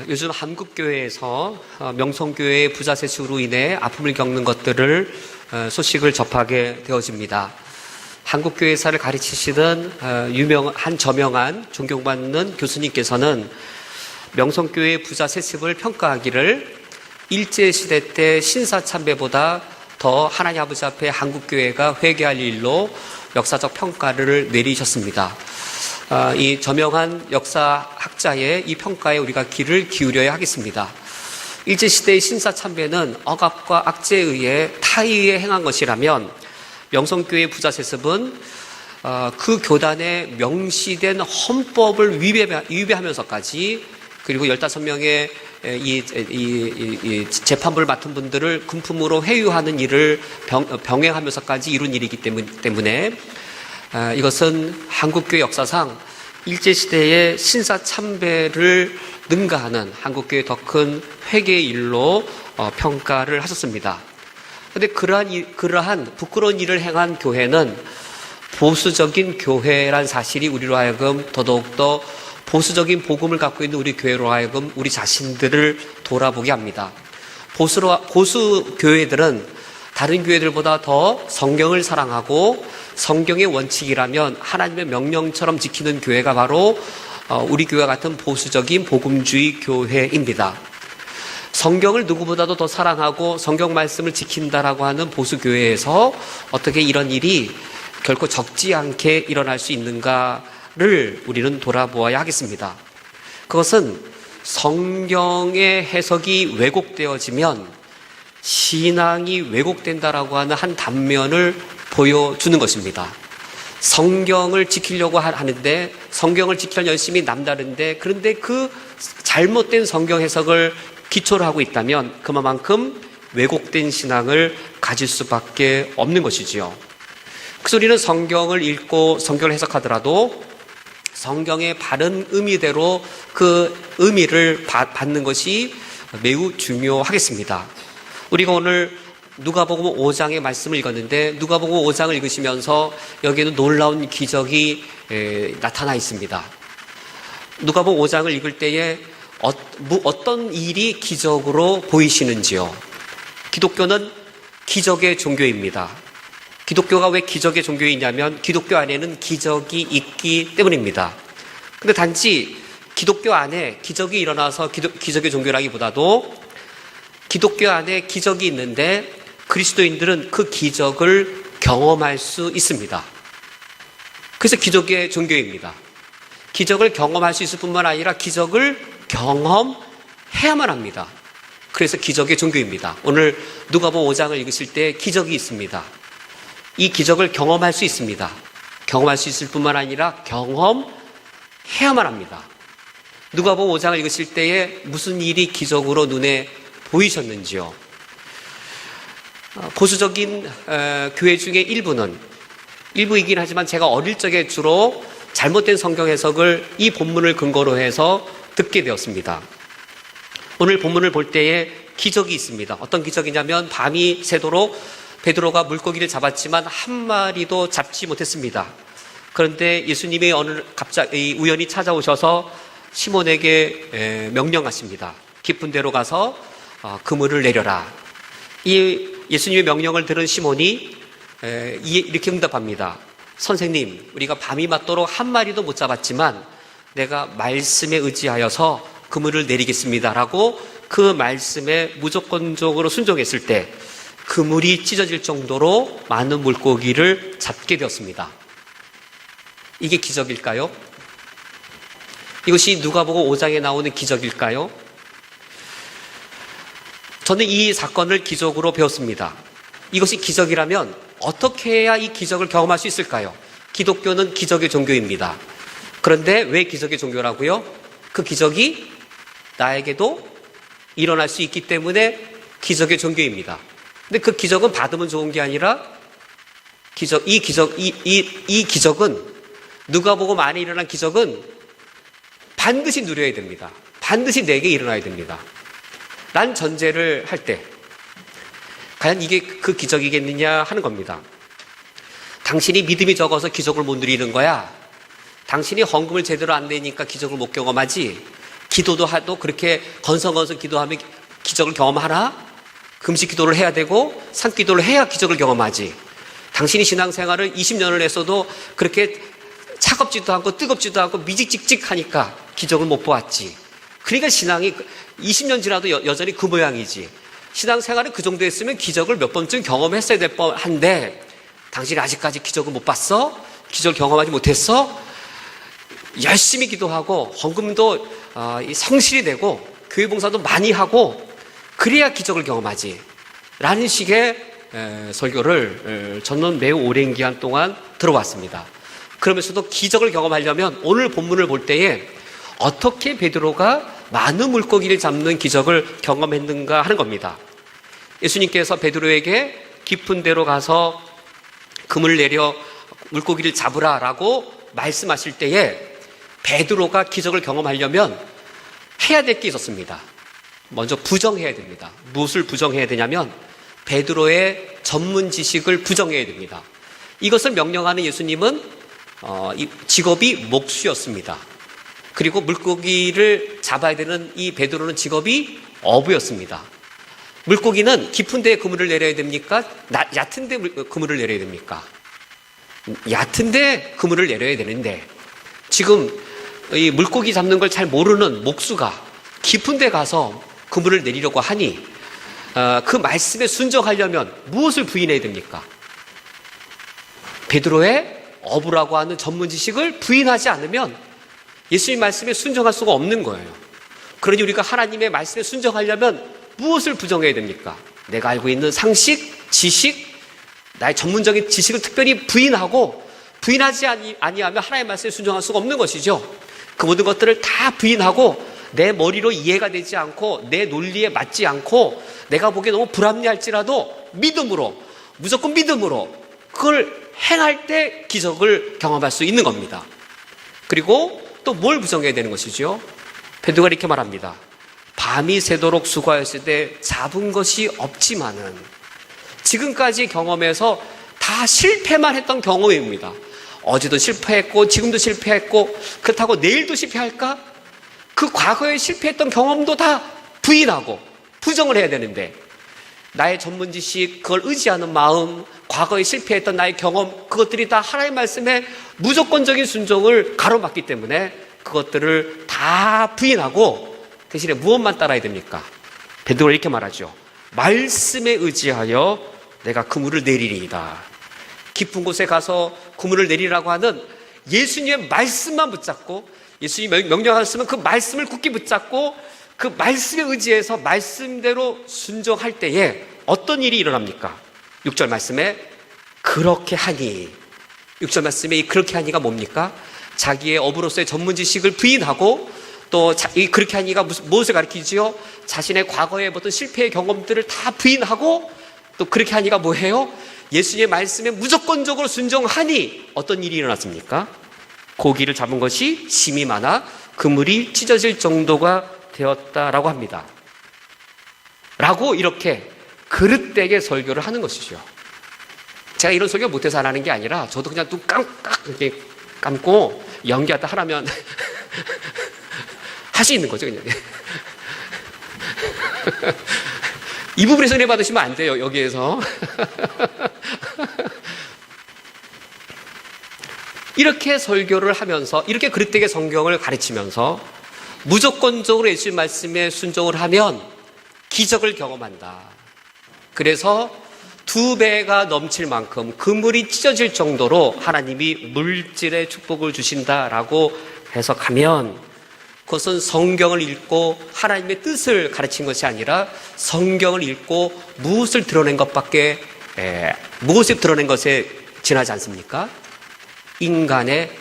요즘 한국교회에서 명성교회의 부자 세습으로 인해 아픔을 겪는 것들을 소식을 접하게 되어집니다. 한국교회사를 가르치시던 한 저명한 존경받는 교수님께서는 명성교회의 부자 세습을 평가하기를 일제시대 때 신사참배보다 더 하나님 아버지 앞에 한국교회가 회개할 일로 역사적 평가를 내리셨습니다. 이 저명한 역사학자의 이 평가에 우리가 귀를 기울여야 하겠습니다. 일제시대의 신사참배는 억압과 악재에 의해 타의에 행한 것이라면 명성교회의 부자세습은 그 교단에 명시된 헌법을 위배하면서까지 그리고 15명의 이 재판부를 맡은 분들을 금품으로 회유하는 일을 병행하면서까지 이룬 일이기 때문에 이것은 한국교회 역사상 일제시대의 신사참배를 능가하는 한국교회의 더 큰 회개의 일로 평가를 하셨습니다. 그런데 그러한 부끄러운 일을 행한 교회는 보수적인 교회란 사실이 우리로 하여금 더더욱더 보수적인 복음을 갖고 있는 우리 교회로 하여금 우리 자신들을 돌아보게 합니다. 보수 교회들은 다른 교회들보다 더 성경을 사랑하고 성경의 원칙이라면 하나님의 명령처럼 지키는 교회가 바로 우리 교회와 같은 보수적인 복음주의 교회입니다. 성경을 누구보다도 더 사랑하고 성경 말씀을 지킨다라고 하는 보수 교회에서 어떻게 이런 일이 결코 적지 않게 일어날 수 있는가를 우리는 돌아보아야 하겠습니다. 그것은 성경의 해석이 왜곡되어지면 신앙이 왜곡된다라고 하는 한 단면을 보여주는 것입니다. 성경을 지키려고 하는데 성경을 지키려면 열심히 남다른데 그런데 그 잘못된 성경 해석을 기초로 하고 있다면 그만큼 왜곡된 신앙을 가질 수밖에 없는 것이지요. 그래서 우리는 성경을 읽고 성경을 해석하더라도 성경의 바른 의미대로 그 의미를 받는 것이 매우 중요하겠습니다. 우리가 오늘 누가복음 5장의 말씀을 읽었는데 누가복음 5장을 읽으시면서 여기에는 놀라운 기적이 나타나 있습니다. 누가복음 5장을 읽을 때에 어떤 일이 기적으로 보이시는지요? 기독교는 기적의 종교입니다. 기독교가 왜 기적의 종교이냐면 기독교 안에는 기적이 있기 때문입니다. 근데 단지 기독교 안에 기적이 일어나서 기적의 종교라기보다도 기독교 안에 기적이 있는데 그리스도인들은 그 기적을 경험할 수 있습니다. 그래서 기적의 종교입니다. 기적을 경험할 수 있을 뿐만 아니라 기적을 경험해야만 합니다. 그래서 기적의 종교입니다. 오늘 누가복음 5장을 읽으실 때 기적이 있습니다. 이 기적을 경험할 수 있습니다. 경험할 수 있을 뿐만 아니라 경험해야만 합니다. 누가복음 5장을 읽으실 때에 무슨 일이 기적으로 눈에 보이셨는지요? 보수적인 교회 중에 일부이긴 하지만 제가 어릴 적에 주로 잘못된 성경 해석을 이 본문을 근거로 해서 듣게 되었습니다. 오늘 본문을 볼 때에 기적이 있습니다. 어떤 기적이냐면 밤이 새도록 베드로가 물고기를 잡았지만 한 마리도 잡지 못했습니다. 그런데 예수님이 갑자기 우연히 찾아오셔서 시몬에게 명령하십니다. 깊은 데로 가서 그물을 내려라. 이 예수님의 명령을 들은 시몬이 이렇게 응답합니다. 선생님, 우리가 밤이 맞도록 한 마리도 못 잡았지만 내가 말씀에 의지하여서 그물을 내리겠습니다 라고 그 말씀에 무조건적으로 순종했을 때 그물이 찢어질 정도로 많은 물고기를 잡게 되었습니다. 이게 기적일까요? 이것이 누가복음 5장에 나오는 기적일까요? 저는 이 사건을 기적으로 배웠습니다. 이것이 기적이라면 어떻게 해야 이 기적을 경험할 수 있을까요? 기독교는 기적의 종교입니다. 그런데 왜 기적의 종교라고요? 그 기적이 나에게도 일어날 수 있기 때문에 기적의 종교입니다. 근데 그 기적은 받으면 좋은 게 아니라 이 기적은 누가복음 안에 일어난 기적은 반드시 누려야 됩니다. 반드시 내게 일어나야 됩니다. 란 전제를 할 때 과연 이게 그 기적이겠느냐 하는 겁니다. 당신이 믿음이 적어서 기적을 못 누리는 거야? 당신이 헌금을 제대로 안 내니까 기적을 못 경험하지? 기도도 하도 그렇게 건성건성 기도하면 기적을 경험하나? 금식 기도를 해야 되고 산기도를 해야 기적을 경험하지. 당신이 신앙생활을 20년을 했어도 그렇게 차갑지도 않고 뜨겁지도 않고 미직직직하니까 기적을 못 보았지. 그러니까 신앙이 20년 지나도 여전히 그 모양이지. 신앙생활은 그 정도 했으면 기적을 몇 번쯤 경험했어야 될 뻔한데 당신이 아직까지 기적을 못 봤어? 기적을 경험하지 못했어? 열심히 기도하고 헌금도 성실히 내고 교회 봉사도 많이 하고 그래야 기적을 경험하지 라는 식의 설교를 저는 매우 오랜 기간 동안 들어왔습니다. 그러면서도 기적을 경험하려면 오늘 본문을 볼 때에 어떻게 베드로가 많은 물고기를 잡는 기적을 경험했는가 하는 겁니다. 예수님께서 베드로에게 깊은 데로 가서 그물을 내려 물고기를 잡으라라고 말씀하실 때에 베드로가 기적을 경험하려면 해야 될 게 있었습니다. 먼저 부정해야 됩니다. 무엇을 부정해야 되냐면 베드로의 전문 지식을 부정해야 됩니다. 이것을 명령하는 예수님은 이 직업이 목수였습니다. 그리고 물고기를 잡아야 되는 이 베드로는 직업이 어부였습니다. 물고기는 깊은 데에 그물을 내려야 됩니까? 얕은 데 그물을 내려야 됩니까? 얕은 데 그물을 내려야 되는데 지금 이 물고기 잡는 걸 잘 모르는 목수가 깊은 데 가서 그물을 내리려고 하니 그 말씀에 순종하려면 무엇을 부인해야 됩니까? 베드로의 어부라고 하는 전문 지식을 부인하지 않으면 예수님 말씀에 순종할 수가 없는 거예요. 그러니 우리가 하나님의 말씀에 순종하려면 무엇을 부정해야 됩니까? 내가 알고 있는 상식, 지식, 나의 전문적인 지식을 특별히 부인하지 아니하면 하나님의 말씀에 순종할 수가 없는 것이죠. 그 모든 것들을 다 부인하고 내 머리로 이해가 되지 않고 내 논리에 맞지 않고 내가 보기에 너무 불합리할지라도 믿음으로, 무조건 믿음으로 그걸 행할 때 기적을 경험할 수 있는 겁니다. 그리고 또 뭘 부정해야 되는 것이죠? 베드로가 이렇게 말합니다. 밤이 새도록 수고하였을 때 잡은 것이 없지만은 지금까지 경험해서 다 실패만 했던 경험입니다. 어제도 실패했고 지금도 실패했고 그렇다고 내일도 실패할까? 그 과거에 실패했던 경험도 다 부인하고 부정을 해야 되는데 나의 전문 지식, 그걸 의지하는 마음, 과거에 실패했던 나의 경험 그것들이 다 하나님의 말씀에 무조건적인 순종을 가로막기 때문에 그것들을 다 부인하고 대신에 무엇만 따라야 됩니까? 베드로가 이렇게 말하죠. 말씀에 의지하여 내가 그물을 내리리이다. 깊은 곳에 가서 그물을 내리라고 하는 예수님의 말씀만 붙잡고 예수님이 명령하셨으면 그 말씀을 굳게 붙잡고 그 말씀에 의지해서 말씀대로 순종할 때에 어떤 일이 일어납니까? 6절 말씀에 그렇게 하니 6절 말씀에 이 그렇게 하니가 뭡니까? 자기의 어부로서의 전문 지식을 부인하고 또 그렇게 하니가 무엇을 가리키지요? 자신의 과거의 어떤 실패의 경험들을 다 부인하고 또 그렇게 하니가 뭐예요? 예수님의 말씀에 무조건적으로 순종하니 어떤 일이 일어났습니까? 고기를 잡은 것이 심이 많아 그물이 찢어질 정도가 되었다라고 합니다. 라고 이렇게 그릇되게 설교를 하는 것이죠. 제가 이런 설교 못해서 안 하는 게 아니라 저도 그냥 눈 깜깜 이렇게 감고 연기하다 하라면 할 수 있는 거죠, 그냥. 이 부분에서 은혜 받으시면 안 돼요, 여기에서. 이렇게 설교를 하면서 이렇게 그릇되게 성경을 가르치면서 무조건적으로 예수님 말씀에 순종을 하면 기적을 경험한다. 그래서 2배가 넘칠 만큼 그물이 찢어질 정도로 하나님이 물질의 축복을 주신다라고 해석하면 그것은 성경을 읽고 하나님의 뜻을 가르친 것이 아니라 성경을 읽고 무엇을 드러낸 것에 지나지 않습니까? 인간의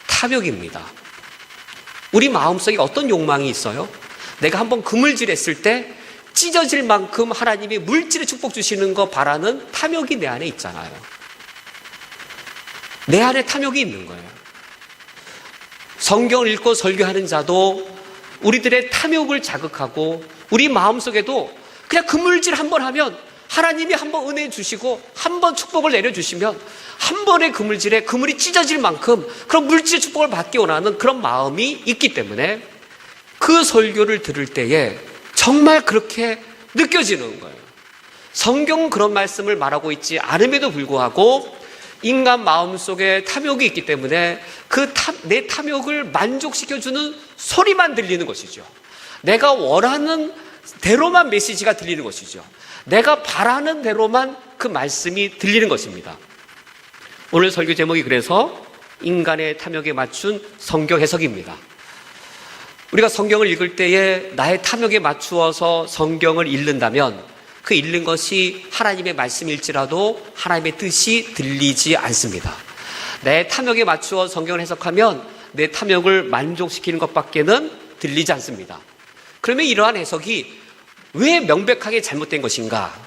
탐욕입니다. 우리 마음속에 어떤 욕망이 있어요? 내가 한번 그물질했을 때 찢어질 만큼 하나님이 물질의 축복 주시는 거 바라는 탐욕이 내 안에 있잖아요. 내 안에 탐욕이 있는 거예요. 성경을 읽고 설교하는 자도 우리들의 탐욕을 자극하고 우리 마음속에도 그냥 그물질 한번 하면 하나님이 한번 은혜 주시고 한번 축복을 내려주시면 한 번의 그물질에 그물이 찢어질 만큼 그런 물질의 축복을 받기 원하는 그런 마음이 있기 때문에 그 설교를 들을 때에 정말 그렇게 느껴지는 거예요. 성경은 그런 말씀을 말하고 있지 않음에도 불구하고 인간 마음속에 탐욕이 있기 때문에 내 탐욕을 만족시켜주는 소리만 들리는 것이죠. 내가 원하는 대로만 메시지가 들리는 것이죠. 내가 바라는 대로만 그 말씀이 들리는 것입니다. 오늘 설교 제목이 그래서 인간의 탐욕에 맞춘 성경 해석입니다. 우리가 성경을 읽을 때에 나의 탐욕에 맞추어서 성경을 읽는다면 그 읽는 것이 하나님의 말씀일지라도 하나님의 뜻이 들리지 않습니다. 내 탐욕에 맞추어 성경을 해석하면 내 탐욕을 만족시키는 것밖에는 들리지 않습니다. 그러면 이러한 해석이 왜 명백하게 잘못된 것인가?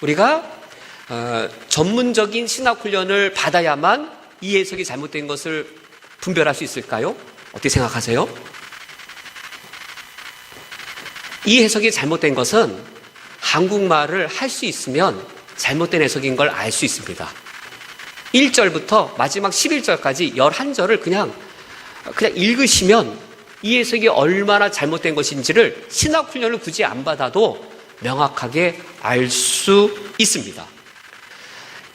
우리가 전문적인 신학훈련을 받아야만 이 해석이 잘못된 것을 분별할 수 있을까요? 어떻게 생각하세요? 이 해석이 잘못된 것은 한국말을 할 수 있으면 잘못된 해석인 걸 알 수 있습니다. 1절부터 마지막 11절까지 11절을 그냥 읽으시면 이 해석이 얼마나 잘못된 것인지를 신학훈련을 굳이 안 받아도 명확하게 알 수 있습니다.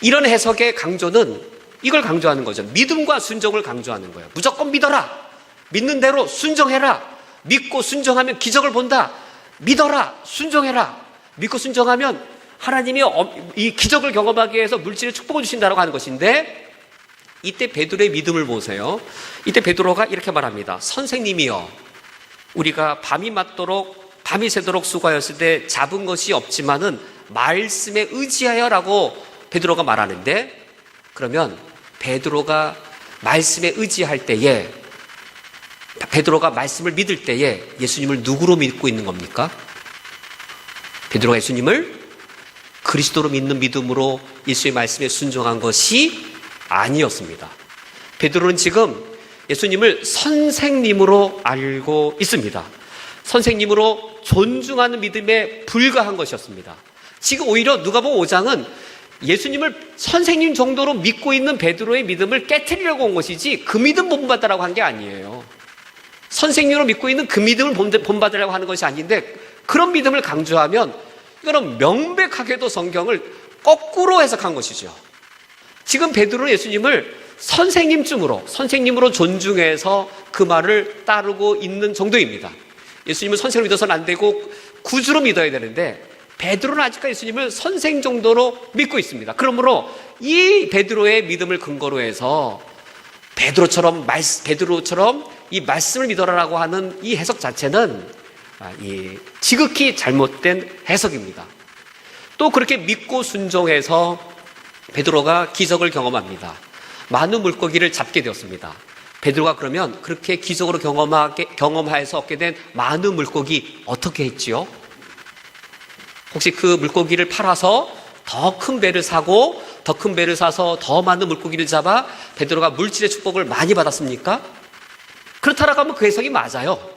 이런 해석의 강조는 이걸 강조하는 거죠. 믿음과 순종을 강조하는 거예요. 무조건 믿어라. 믿는 대로 순종해라. 믿고 순종하면 기적을 본다. 믿어라. 순종해라. 믿고 순종하면 하나님이 이 기적을 경험하기 위해서 물질의 축복을 주신다고 하는 것인데, 이때 베드로의 믿음을 보세요. 이때 베드로가 이렇게 말합니다. 선생님이여, 우리가 밤이 새도록 수고하였을 때 잡은 것이 없지만은 말씀에 의지하여라고 베드로가 말하는데, 그러면 베드로가 말씀에 의지할 때에, 베드로가 말씀을 믿을 때에 예수님을 누구로 믿고 있는 겁니까? 베드로가 예수님을 그리스도로 믿는 믿음으로 예수의 말씀에 순종한 것이 아니었습니다. 베드로는 지금 예수님을 선생님으로 알고 있습니다. 선생님으로 존중하는 믿음에 불과한 것이었습니다. 지금 오히려 누가복음 5장은 예수님을 선생님 정도로 믿고 있는 베드로의 믿음을 깨트리려고 온 것이지 그 믿음 본받으라고 한 게 아니에요. 선생님으로 믿고 있는 그 믿음을 본받으려고 하는 것이 아닌데, 그런 믿음을 강조하면 이거는 명백하게도 성경을 거꾸로 해석한 것이죠. 지금 베드로는 예수님을 선생님으로 존중해서 그 말을 따르고 있는 정도입니다. 예수님을 선생으로 믿어서는 안 되고 구주로 믿어야 되는데, 베드로는 아직까지 예수님을 선생 정도로 믿고 있습니다. 그러므로 이 베드로의 믿음을 근거로 해서 베드로처럼 이 말씀을 믿어라라고 하는 이 해석 자체는 지극히 잘못된 해석입니다. 또 그렇게 믿고 순종해서 베드로가 기적을 경험합니다. 많은 물고기를 잡게 되었습니다. 베드로가 그러면 그렇게 기적으로 경험해서 얻게 된 많은 물고기 어떻게 했지요? 혹시 그 물고기를 팔아서 더 큰 배를 사고 더 큰 배를 사서 더 많은 물고기를 잡아 베드로가 물질의 축복을 많이 받았습니까? 그렇다라고 하면 그 해석이 맞아요.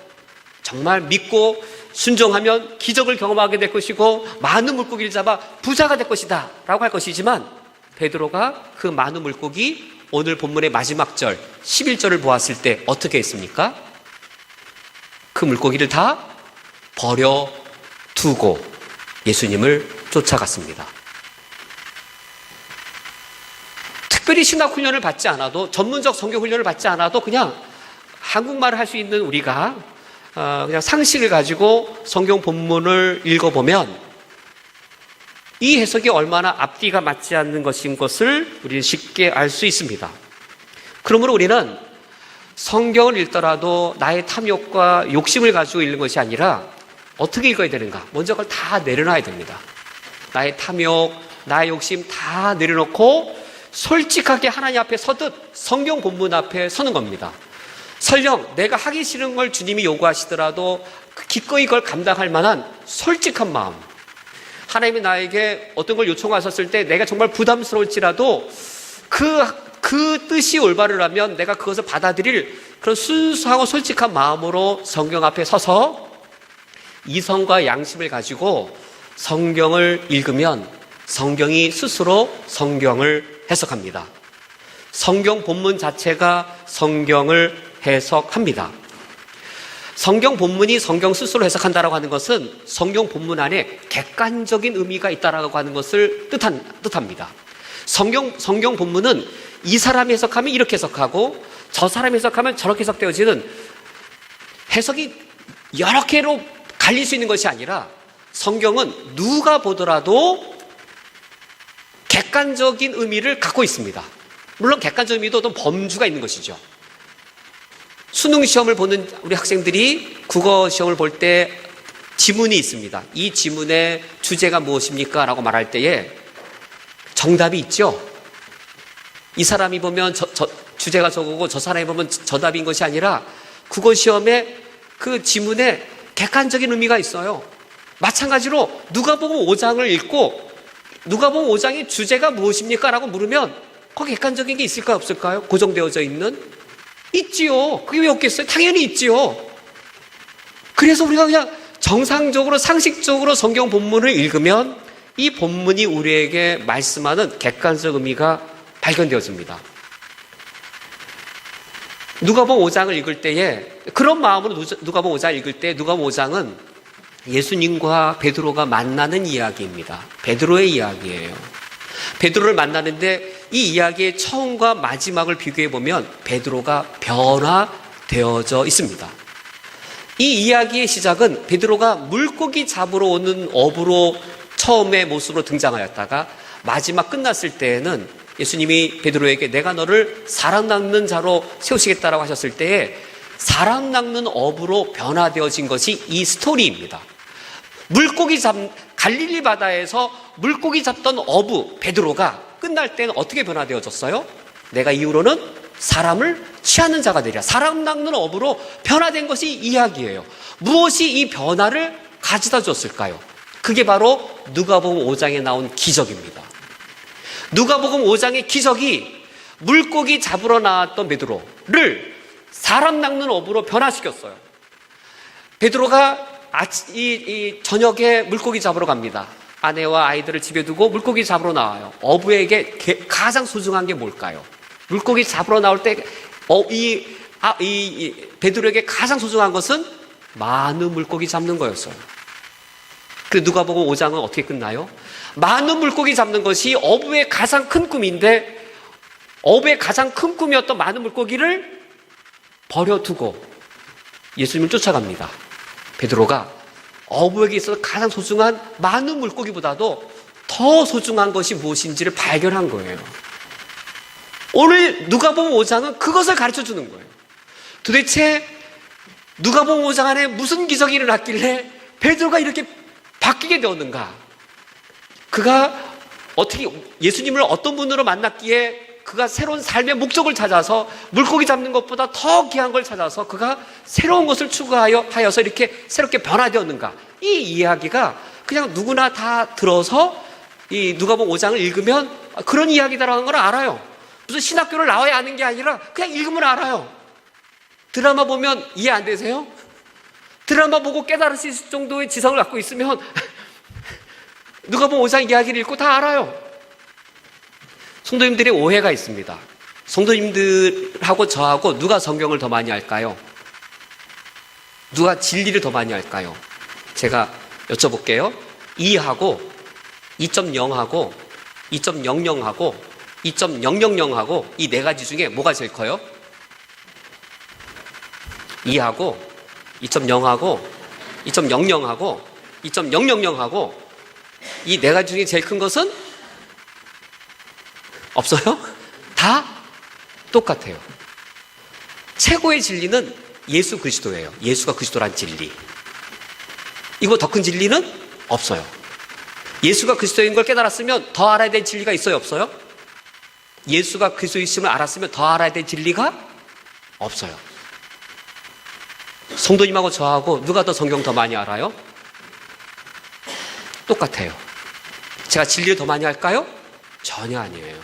정말 믿고 순종하면 기적을 경험하게 될 것이고 많은 물고기를 잡아 부자가 될 것이다 라고 할 것이지만, 베드로가 그 많은 물고기, 오늘 본문의 마지막 절 11절을 보았을 때 어떻게 했습니까? 그 물고기를 다 버려두고 예수님을 쫓아갔습니다. 특별히 신학훈련을 받지 않아도, 전문적 성경훈련을 받지 않아도 그냥 한국말을 할 수 있는 우리가 그냥 상식을 가지고 성경 본문을 읽어보면 이 해석이 얼마나 앞뒤가 맞지 않는 것인 것을 우리는 쉽게 알 수 있습니다. 그러므로 우리는 성경을 읽더라도 나의 탐욕과 욕심을 가지고 읽는 것이 아니라 어떻게 읽어야 되는가? 먼저 그걸 다 내려놔야 됩니다. 나의 탐욕, 나의 욕심 다 내려놓고 솔직하게 하나님 앞에 서듯 성경 본문 앞에 서는 겁니다. 설령 내가 하기 싫은 걸 주님이 요구하시더라도 기꺼이 그걸 감당할 만한 솔직한 마음, 하나님이 나에게 어떤 걸 요청하셨을 때 내가 정말 부담스러울지라도 그 뜻이 올바르라면 내가 그것을 받아들일 그런 순수하고 솔직한 마음으로 성경 앞에 서서 이성과 양심을 가지고 성경을 읽으면 성경이 스스로 성경을 해석합니다. 성경 본문 자체가 성경을 해석합니다. 성경 본문이 성경 스스로 해석한다라고 하는 것은 성경 본문 안에 객관적인 의미가 있다라고 하는 것을 뜻합니다. 성경 본문은 이 사람이 해석하면 이렇게 해석하고 저 사람이 해석하면 저렇게 해석되어지는 해석이 여러 개로 갈릴 수 있는 것이 아니라 성경은 누가 보더라도 객관적인 의미를 갖고 있습니다. 물론 객관적 의미도 어떤 범주가 있는 것이죠. 수능 시험을 보는 우리 학생들이 국어 시험을 볼 때 지문이 있습니다. 이 지문의 주제가 무엇입니까? 라고 말할 때에 정답이 있죠. 이 사람이 보면 주제가 저거고 저 사람이 보면 저 답인 것이 아니라 국어 시험에 그 지문에 객관적인 의미가 있어요. 마찬가지로 누가복음 5장을 읽고 누가복음 5장의 주제가 무엇입니까? 라고 물으면 거기 객관적인 게 있을까요? 없을까요? 고정되어져 있는? 있지요. 그게 왜 없겠어요? 당연히 있지요. 그래서 우리가 그냥 정상적으로 상식적으로 성경 본문을 읽으면 이 본문이 우리에게 말씀하는 객관적 의미가 발견되어집니다. 누가복음 5장을 읽을 때에 그런 마음으로 누가복음 5장을 읽을 때 누가복음 5장은 예수님과 베드로가 만나는 이야기입니다. 베드로의 이야기예요. 베드로를 만나는데 이 이야기의 처음과 마지막을 비교해 보면 베드로가 변화되어져 있습니다. 이 이야기의 시작은 베드로가 물고기 잡으러 오는 어부로 처음의 모습으로 등장하였다가 마지막 끝났을 때에는 예수님이 베드로에게 내가 너를 사람 낚는 자로 세우시겠다라고 하셨을 때에 사람 낚는 어부로 변화되어진 것이 이 스토리입니다. 갈릴리 바다에서 물고기 잡던 어부 베드로가 끝날 때는 어떻게 변화되어졌어요? 내가 이후로는 사람을 취하는 자가 되리라. 사람 낚는 어부로 변화된 것이 이야기예요. 무엇이 이 변화를 가져다 줬을까요? 그게 바로 누가복음 5장에 나온 기적입니다. 누가복음 5장의 기적이 물고기 잡으러 나왔던 베드로를 사람 낚는 어부로 변화시켰어요. 베드로가 저녁에 물고기 잡으러 갑니다. 아내와 아이들을 집에 두고 물고기 잡으러 나와요. 어부에게 가장 소중한 게 뭘까요? 물고기 잡으러 나올 때 베드로에게 가장 소중한 것은 많은 물고기 잡는 거였어요. 그 누가복음 5장은 어떻게 끝나요? 많은 물고기 잡는 것이 어부의 가장 큰 꿈인데 어부의 가장 큰 꿈이었던 많은 물고기를 버려두고 예수님을 쫓아갑니다. 베드로가 어부에게 있어서 가장 소중한 많은 물고기보다도 더 소중한 것이 무엇인지를 발견한 거예요. 오늘 누가복음 5장은 그것을 가르쳐 주는 거예요. 도대체 누가복음 5장 안에 무슨 기적이 일어났길래 베드로가 이렇게 바뀌게 되었는가? 그가 어떻게 예수님을 어떤 분으로 만났기에 그가 새로운 삶의 목적을 찾아서 물고기 잡는 것보다 더 귀한 걸 찾아서 그가 새로운 것을 추구하여서 이렇게 새롭게 변화되었는가? 이 이야기가 그냥 누구나 다 들어서 이 누가복음 5장을 읽으면 그런 이야기다라는 걸 알아요. 무슨 신학교를 나와야 아는 게 아니라 그냥 읽으면 알아요. 드라마 보면 이해 안 되세요? 드라마 보고 깨달을 수 있을 정도의 지성을 갖고 있으면 누가복음 5장 이야기를 읽고 다 알아요. 성도님들의 오해가 있습니다. 성도님들하고 저하고 누가 성경을 더 많이 알까요? 누가 진리를 더 많이 알까요? 제가 여쭤볼게요. 2하고 2.0하고 2.00하고 2.000하고 이 네 가지 중에 뭐가 제일 커요? 2하고 2.0하고 2.00하고 2.000하고 이 네 가지 중에 제일 큰 것은 없어요? 다 똑같아요. 최고의 진리는 예수 그리스도예요. 예수가 그리스도란 진리. 이거 더 큰 진리는 없어요. 예수가 그리스도인 걸 깨달았으면 더 알아야 될 진리가 있어요? 없어요? 예수가 그리스도이심을 알았으면 더 알아야 될 진리가 없어요. 성도님하고 저하고 누가 더 성경 더 많이 알아요? 똑같아요. 제가 진리를 더 많이 알까요? 전혀 아니에요.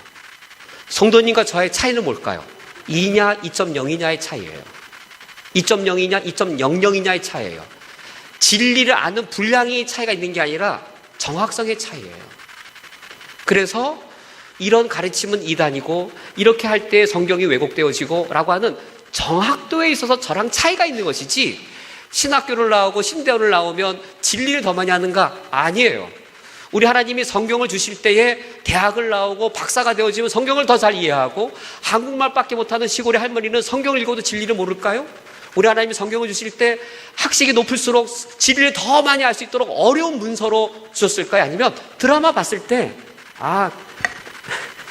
성도님과 저의 차이는 뭘까요? 2냐 2.0이냐의 차이예요. 2.0이냐 2.00이냐의 차이예요. 진리를 아는 분량의 차이가 있는 게 아니라 정확성의 차이예요. 그래서 이런 가르침은 이단이고 이렇게 할 때 성경이 왜곡되어지고 라고 하는 정확도에 있어서 저랑 차이가 있는 것이지 신학교를 나오고 신대원을 나오면 진리를 더 많이 하는가? 아니에요. 우리 하나님이 성경을 주실 때에 대학을 나오고 박사가 되어지면 성경을 더 잘 이해하고, 한국말밖에 못하는 시골의 할머니는 성경을 읽어도 진리를 모를까요? 우리 하나님이 성경을 주실 때 학식이 높을수록 진리를 더 많이 알 수 있도록 어려운 문서로 주셨을까요? 아니면 드라마 봤을 때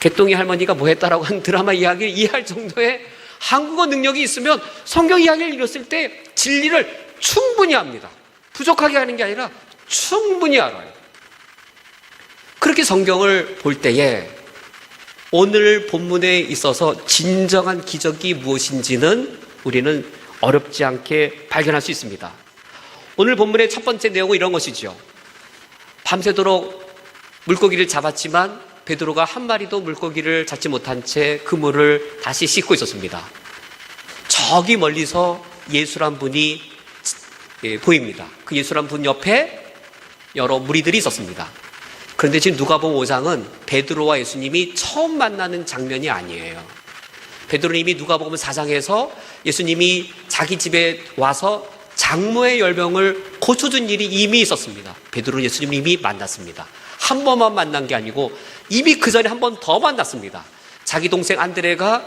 개똥이 할머니가 뭐 했다라고 하는 드라마 이야기를 이해할 정도의 한국어 능력이 있으면 성경 이야기를 읽었을 때 진리를 충분히 합니다. 부족하게 하는 게 아니라 충분히 알아요. 그렇게 성경을 볼 때에 오늘 본문에 있어서 진정한 기적이 무엇인지는 우리는 어렵지 않게 발견할 수 있습니다. 오늘 본문의 첫 번째 내용은 이런 것이죠. 밤새도록 물고기를 잡았지만 베드로가 한 마리도 물고기를 잡지 못한 채 그물을 다시 씻고 있었습니다. 저기 멀리서 예수란 분이 보입니다. 그 예수란 분 옆에 여러 무리들이 있었습니다. 그런데 지금 누가복음 5장은 베드로와 예수님이 처음 만나는 장면이 아니에요. 베드로님이 누가복음 4장에서 예수님이 자기 집에 와서 장모의 열병을 고쳐준 일이 이미 있었습니다. 베드로는 예수님을 이미 만났습니다. 한 번만 만난 게 아니고 이미 그 전에 한 번 더 만났습니다. 자기 동생 안드레가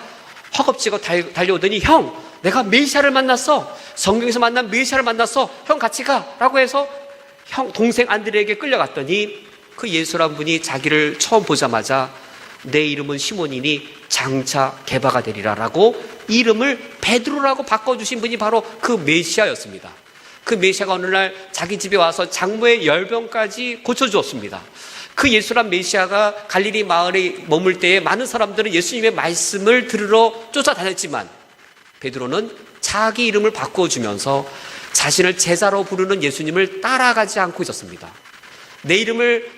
허겁지겁 달려오더니, 형, 내가 메시아를 만났어. 성경에서 만난 메시아를 만났어. 형 같이 가. 라고 해서 형 동생 안드레에게 끌려갔더니 그 예수란 분이 자기를 처음 보자마자 내 이름은 시몬이니 장차 게바가 되리라 라고 이름을 베드로라고 바꿔주신 분이 바로 그 메시아였습니다. 그 메시아가 어느 날 자기 집에 와서 장모의 열병까지 고쳐주었습니다. 그 예수란 메시아가 갈릴리 마을에 머물 때에 많은 사람들은 예수님의 말씀을 들으러 쫓아다녔지만 베드로는 자기 이름을 바꿔주면서 자신을 제자로 부르는 예수님을 따라가지 않고 있었습니다. 내 이름을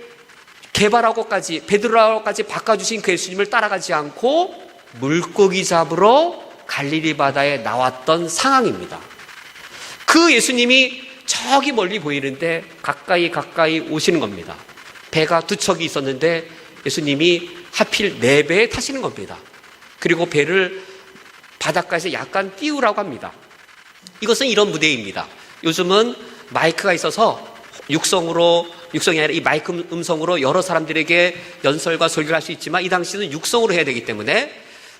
게바라고까지, 베드로라고까지 바꿔주신 그 예수님을 따라가지 않고 물고기 잡으러 갈릴리 바다에 나왔던 상황입니다. 그 예수님이 저기 멀리 보이는데 가까이 오시는 겁니다. 배가 두 척이 있었는데 예수님이 하필 4배에 타시는 겁니다. 그리고 배를 바닷가에서 약간 띄우라고 합니다. 이것은 이런 무대입니다. 요즘은 마이크가 있어서 육성이 아니라 이 마이크 음성으로 여러 사람들에게 연설과 설교를 할 수 있지만 이 당시는 육성으로 해야 되기 때문에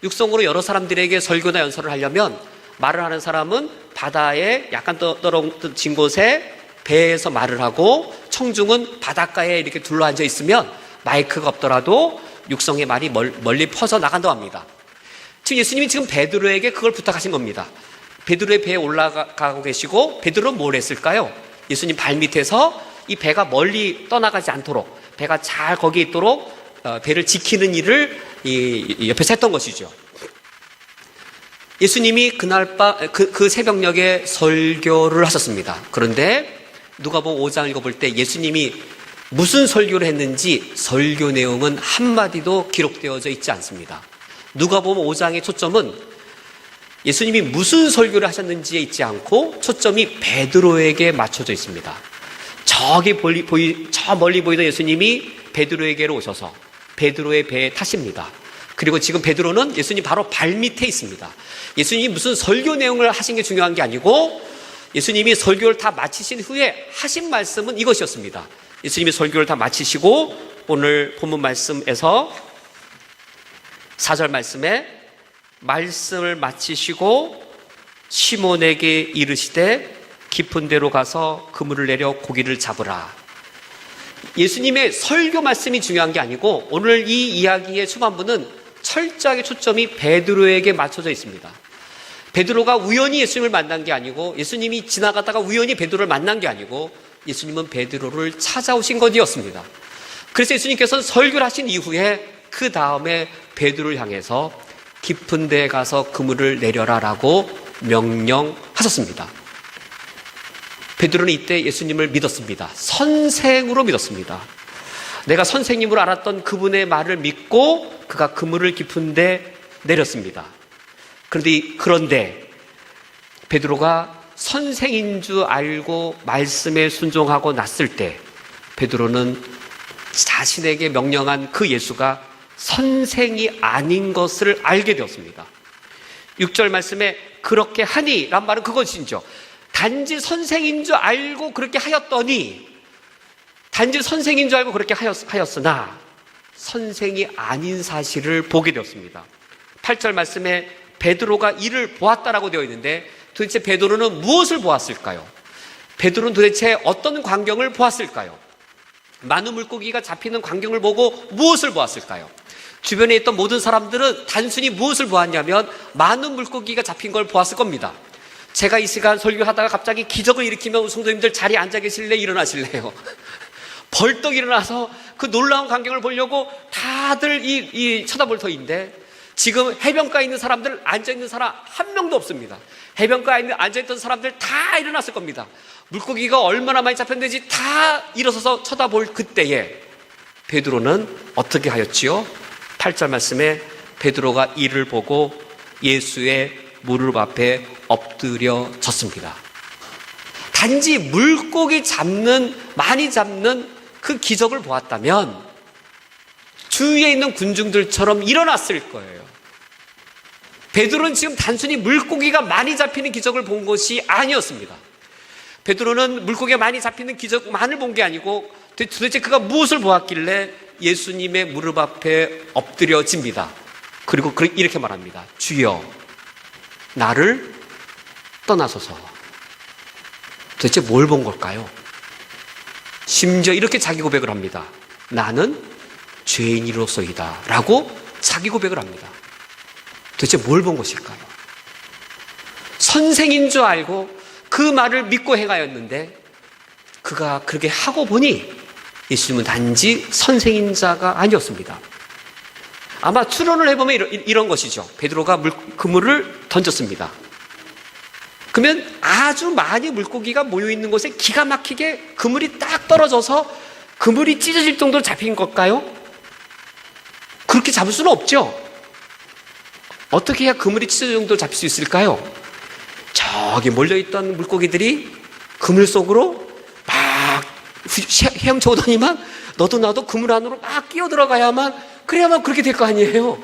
육성으로 여러 사람들에게 설교나 연설을 하려면 말을 하는 사람은 바다에 약간 떨어진 곳에 배에서 말을 하고 청중은 바닷가에 이렇게 둘러앉아 있으면 마이크가 없더라도 육성의 말이 멀리 퍼져 나간다고 합니다. 지금 예수님이 지금 베드로에게 그걸 부탁하신 겁니다. 베드로의 배에 올라가고 계시고 베드로는 뭘 했을까요? 예수님 발밑에서 이 배가 멀리 떠나가지 않도록, 배가 잘 거기에 있도록 배를 지키는 일을 옆에서 했던 것이죠. 예수님이 그날 그 새벽녘에 설교를 하셨습니다. 그런데 누가복음 5장을 읽어볼 때 예수님이 무슨 설교를 했는지 설교 내용은 한마디도 기록되어져 있지 않습니다. 누가복음 5장의 초점은 예수님이 무슨 설교를 하셨는지에 있지 않고 초점이 베드로에게 맞춰져 있습니다. 저 멀리 보이던 예수님이 베드로에게로 오셔서 베드로의 배에 타십니다. 그리고 지금 베드로는 예수님 바로 발밑에 있습니다. 예수님이 무슨 설교 내용을 하신 게 중요한 게 아니고 예수님이 설교를 다 마치신 후에 하신 말씀은 이것이었습니다. 예수님이 설교를 다 마치시고 오늘 본문 말씀에서 4절 말씀에 말씀을 마치시고 시몬에게 이르시되 깊은 데로 가서 그물을 내려 고기를 잡으라. 예수님의 설교 말씀이 중요한 게 아니고 오늘 이 이야기의 초반부는 철저하게 초점이 베드로에게 맞춰져 있습니다. 베드로가 우연히 예수님을 만난 게 아니고 예수님이 지나가다가 우연히 베드로를 만난 게 아니고 예수님은 베드로를 찾아오신 것이었습니다. 그래서 예수님께서는 설교를 하신 이후에 그 다음에 베드로를 향해서 깊은 데에 가서 그물을 내려라 라고 명령하셨습니다. 베드로는 이때 예수님을 믿었습니다. 선생으로 믿었습니다. 내가 선생님으로 알았던 그분의 말을 믿고 그가 그물을 깊은 데 내렸습니다. 그런데 베드로가 선생인 줄 알고 말씀에 순종하고 났을 때 베드로는 자신에게 명령한 그 예수가 선생이 아닌 것을 알게 되었습니다. 6절 말씀에 그렇게 하니 란 말은 그것이죠. 단지 선생인 줄 알고 그렇게 하였더니, 단지 선생인 줄 알고 그렇게 하였으나 선생이 아닌 사실을 보게 되었습니다. 8절 말씀에 베드로가 이를 보았다라고 되어 있는데, 도대체 베드로는 무엇을 보았을까요? 베드로는 도대체 어떤 광경을 보았을까요? 많은 물고기가 잡히는 광경을 보고 무엇을 보았을까요? 주변에 있던 모든 사람들은 단순히 무엇을 보았냐면 많은 물고기가 잡힌 걸 보았을 겁니다. 제가 이 시간 설교하다가 갑자기 기적을 일으키면 성도님들 자리에 앉아 계실래? 일어나실래요? 벌떡 일어나서 그 놀라운 광경을 보려고 다들 쳐다볼 터인데, 지금 해변가에 있는 사람들, 앉아있는 사람 한 명도 없습니다. 해변가에 앉아있던 사람들 다 일어났을 겁니다. 물고기가 얼마나 많이 잡혔는지 다 일어서서 쳐다볼 그때에 베드로는 어떻게 하였지요? 8절 말씀에 베드로가 이를 보고 예수의 무릎 앞에 엎드려졌습니다. 단지 물고기 많이 잡는 그 기적을 보았다면 주위에 있는 군중들처럼 일어났을 거예요. 베드로는 지금 단순히 물고기가 많이 잡히는 기적을 본 것이 아니었습니다. 베드로는 물고기가 많이 잡히는 기적만을 본 게 아니고 도대체 그가 무엇을 보았길래 예수님의 무릎 앞에 엎드려집니다. 그리고 이렇게 말합니다. 주여, 나를 떠나소서. 도대체 뭘 본 걸까요? 심지어 이렇게 자기 고백을 합니다. 나는 죄인이로소이다 라고 자기 고백을 합니다. 도대체 뭘 본 것일까요? 선생인 줄 알고 그 말을 믿고 행하였는데, 그가 그렇게 하고 보니 예수님은 단지 선생인 자가 아니었습니다. 아마 추론을 해보면 이런 것이죠. 베드로가 그물을 던졌습니다. 그러면 아주 많이 물고기가 모여있는 곳에 기가 막히게 그물이 딱 떨어져서 그물이 찢어질 정도로 잡힌 걸까요? 그렇게 잡을 수는 없죠. 어떻게 해야 그물이 찢어질 정도로 잡힐 수 있을까요? 저기 몰려있던 물고기들이 그물 속으로 막 헤엄쳐 오더니만 너도 나도 그물 안으로 막 끼어 들어가야만, 그래야만 그렇게 될 거 아니에요.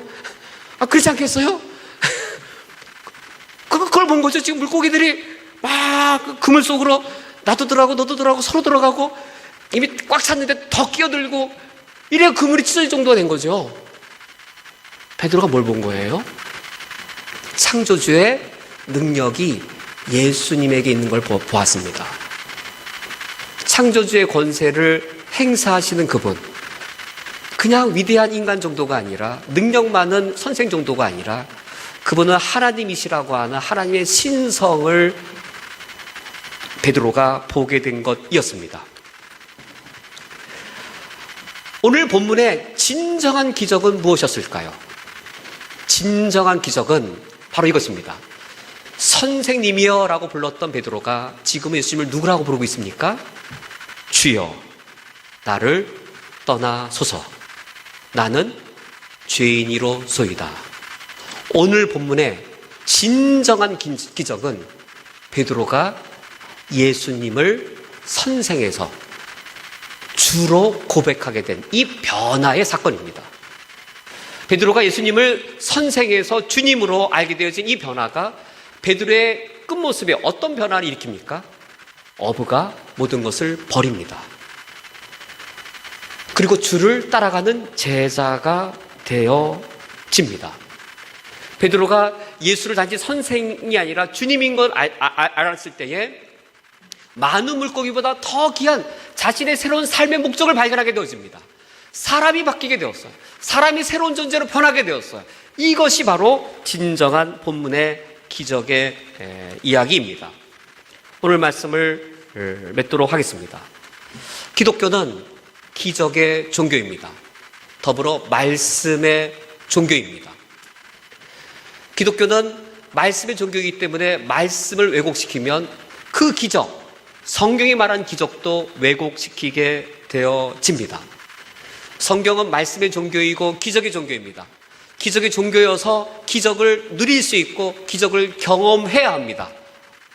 그렇지 않겠어요? 그걸 본 거죠. 지금 물고기들이 막 그물 속으로 나도 들어가고 너도 들어가고 서로 들어가고 이미 꽉 찼는데 더 끼어들고, 이래야 그물이 찢어질 정도가 된 거죠. 베드로가 뭘 본 거예요? 창조주의 능력이 예수님에게 있는 걸 보았습니다. 창조주의 권세를 행사하시는 그분, 그냥 위대한 인간 정도가 아니라, 능력 많은 선생 정도가 아니라, 그분은 하나님이시라고 하는 하나님의 신성을 베드로가 보게 된 것이었습니다. 오늘 본문의 진정한 기적은 무엇이었을까요? 진정한 기적은 바로 이것입니다. 선생님이여 라고 불렀던 베드로가 지금은 예수님을 누구라고 부르고 있습니까? 주여, 나를 떠나소서. 나는 죄인이로소이다. 오늘 본문의 진정한 기적은 베드로가 예수님을 선생에서 주로 고백하게 된 이 변화의 사건입니다. 베드로가 예수님을 선생에서 주님으로 알게 되어진 이 변화가 베드로의 끝모습에 어떤 변화를 일으킵니까? 어부가 모든 것을 버립니다. 그리고 주를 따라가는 제자가 되어집니다. 베드로가 예수를 단지 선생이 아니라 주님인 걸 알았을 때에 많은 물고기보다 더 귀한 자신의 새로운 삶의 목적을 발견하게 되어집니다. 사람이 바뀌게 되었어요. 사람이 새로운 존재로 변하게 되었어요. 이것이 바로 진정한 본문의 기적의 이야기입니다. 오늘 말씀을 맺도록 하겠습니다. 기독교는 기적의 종교입니다. 더불어 말씀의 종교입니다. 기독교는 말씀의 종교이기 때문에 말씀을 왜곡시키면 그 기적, 성경이 말한 기적도 왜곡시키게 되어집니다. 성경은 말씀의 종교이고 기적의 종교입니다. 기적의 종교여서 기적을 누릴 수 있고 기적을 경험해야 합니다.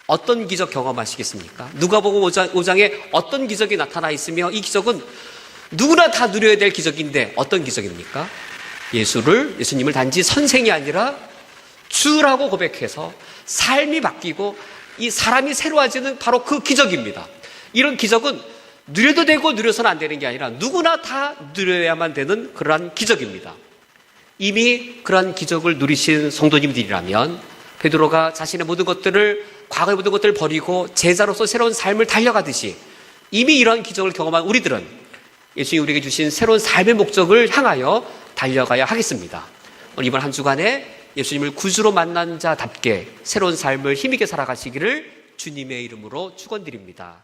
어떤 기적 경험하시겠습니까? 누가복음 5장에 어떤 기적이 나타나 있으며 이 기적은 누구나 다 누려야 될 기적인데 어떤 기적입니까? 예수님을 단지 선생이 아니라 주라고 고백해서 삶이 바뀌고 이 사람이 새로워지는 바로 그 기적입니다. 이런 기적은 누려도 되고 누려서는 안 되는 게 아니라 누구나 다 누려야만 되는 그러한 기적입니다. 이미 그러한 기적을 누리신 성도님들이라면 베드로가 자신의 모든 것들을, 과거의 모든 것들을 버리고 제자로서 새로운 삶을 달려가듯이 이미 이러한 기적을 경험한 우리들은 예수님이 우리에게 주신 새로운 삶의 목적을 향하여 달려가야 하겠습니다. 오늘 이번 한 주간에 예수님을 구주로 만난 자답게 새로운 삶을 힘있게 살아가시기를 주님의 이름으로 축원드립니다.